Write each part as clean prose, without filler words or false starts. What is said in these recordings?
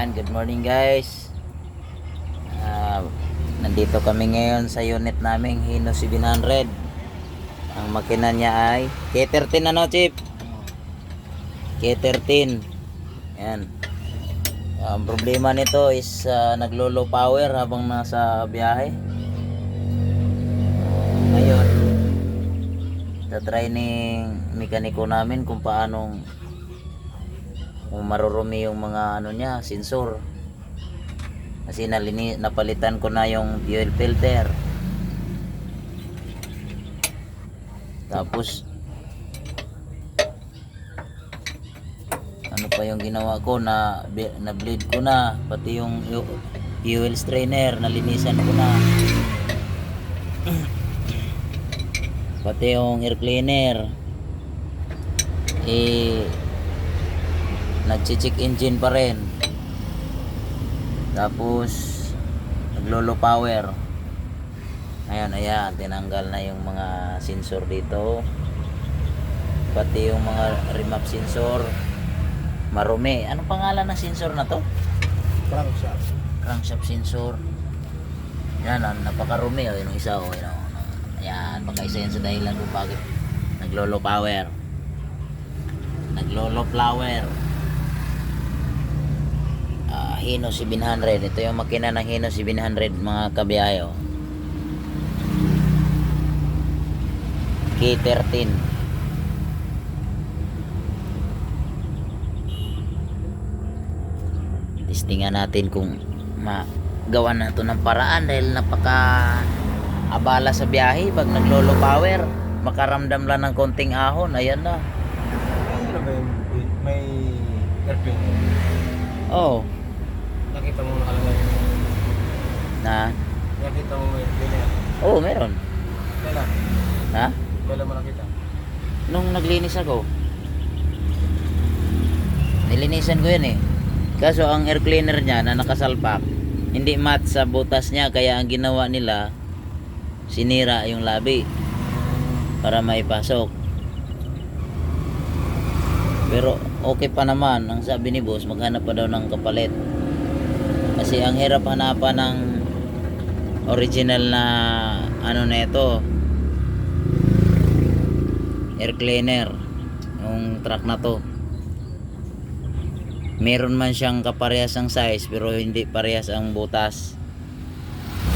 Yan, good morning guys. Nandito kami ngayon sa unit naming Hino 700. Ang makina niya ay K13 ano, Chip? K13. Yan. Ang problema nito is naglo-low power habang nasa biyahe. Ngayon, tatry ng mekaniko namin kung paanong marurumi yung mga ano niya, sensor. Kasi napalitan ko na yung fuel filter. Tapos ano pa yung ginawa ko, na bleed ko na pati yung fuel strainer, nalinisan ko na. Pati yung air cleaner nagche-check engine pa rin. Tapos naglo-low power. Ayan, tinanggal na yung mga sensor dito. Pati yung mga remap sensor marumi. Anong pangalan ng sensor na to? Crankshaft sensor. Yan, napakarumi yung isa Ayan, baka isa yan sa dahilan kung bakit naglo-low power. Naglo-low power. Hino 700. Ito yung makina ng Hino 700 mga kabiyayo. K13. Testingan natin kung magawa na ito ng paraan dahil napaka abala sa biyahe pag naglo-low power. Makaramdam lang ng konting ahon, ayan na. May airplane. Oh. Nakita mo nakalagay. Nakita mo may airplane. Oh, meron. Kailan? Ha? Kailan mo nakita? Nung naglinis ako. Nilinisan ko yun eh. Kaso ang air cleaner niya na nakasalpak, hindi match sa butas niya, kaya ang ginawa nila, sinira yung labi para maipasok. Pero okay pa naman. Ang sabi ni boss, maghanap pa daw ng kapalit. Kasi ang hirap hanapan ng original na ano na ito, air cleaner, yung truck na to. Meron man siyang kaparehas ang size pero hindi parehas ang butas.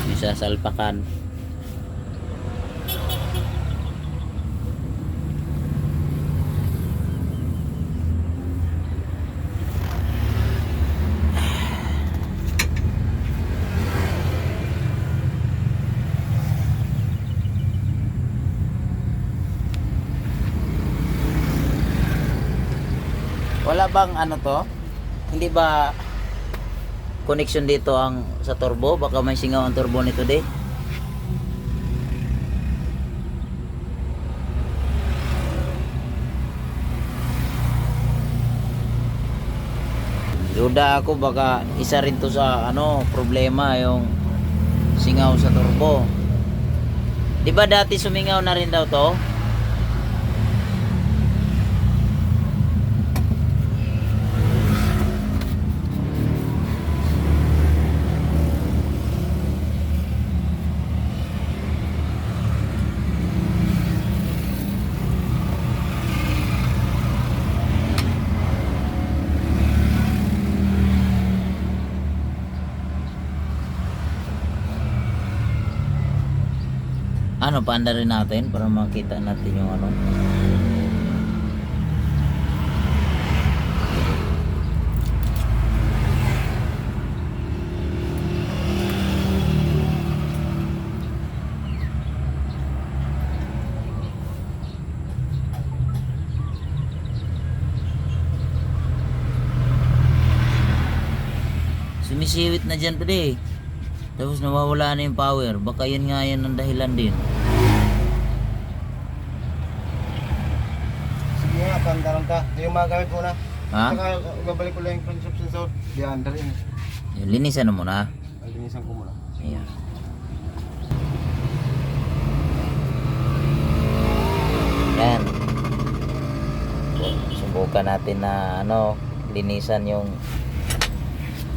Isa salpakan. Wala bang ano to? Hindi ba connection dito ang sa turbo? Baka may singaw ang turbo nito din. Duda ako baka isa rin to sa ano problema, yung singaw sa turbo. Di ba dati sumingaw na rin daw to? Ano, paanda rin natin para makita natin yung ano. Sumisiwit na dyan today. Tapos nawawala na yung power. Baka yun nga yan ang dahilan din. Sige nga, pandaran ka. Yung mga gamit mo na. Ha? Saka babalik ko lang yung crankshaft sensor. Diyan, dari yun. Yung linisan mo muna. Linisan ko muna. Ayan. Yan. Subukan natin na linisan yung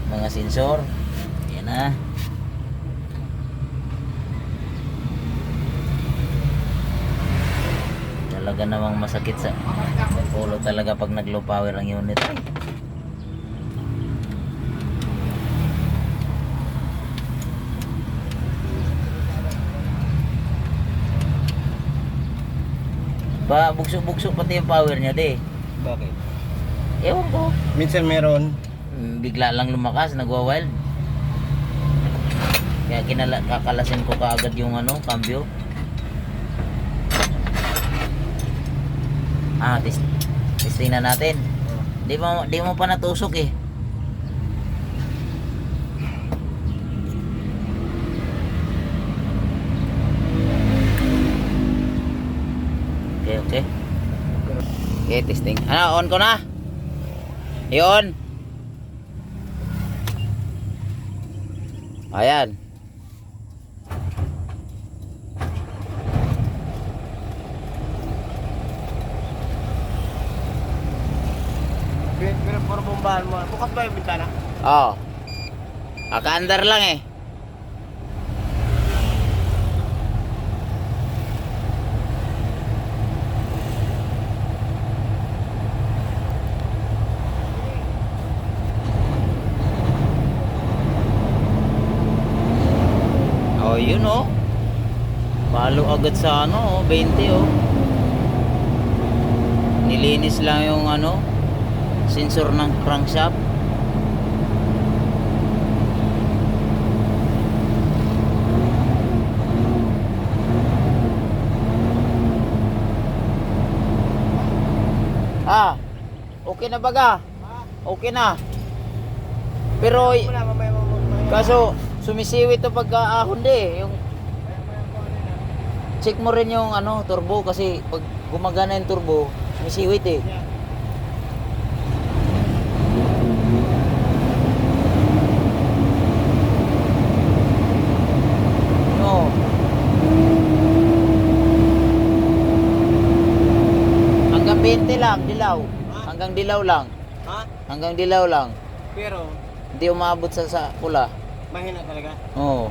mga sensor. Ayan na. Talaga namang masakit sa ulo talaga pag nag low power ang unit. Ba, bugso-bugso pati yung power niya, di. Bakit? Ewan ko. Minsan meron. Bigla lang lumakas, nagwa-wild. Kaya kakalasin ko kaagad yung ano, cambio. Testing na natin. Di mo pa natusok eh. Okay. Okay, testing. Ano, on ko na. Yun. Ayan. Pero para bombahan mo. Bukas ba yung bintana? Oh. Akaandar lang eh. Oh, yun oh. Palo agad sa ano, oh, 20 oh. Nilinis lang yung ano, sensor ng crankshaft. Okay na baga? Okay na. Pero kaso sumisiwit to pagka ahon di yung check mo rin yung ano turbo kasi pag gumagana yung turbo sumisiwit eh. No. Hanggang 20 lang dilaw. Hanggang dilaw lang. Ha? Hanggang dilaw lang. Pero Hindi umabot sa pula. mahina talaga. Oo.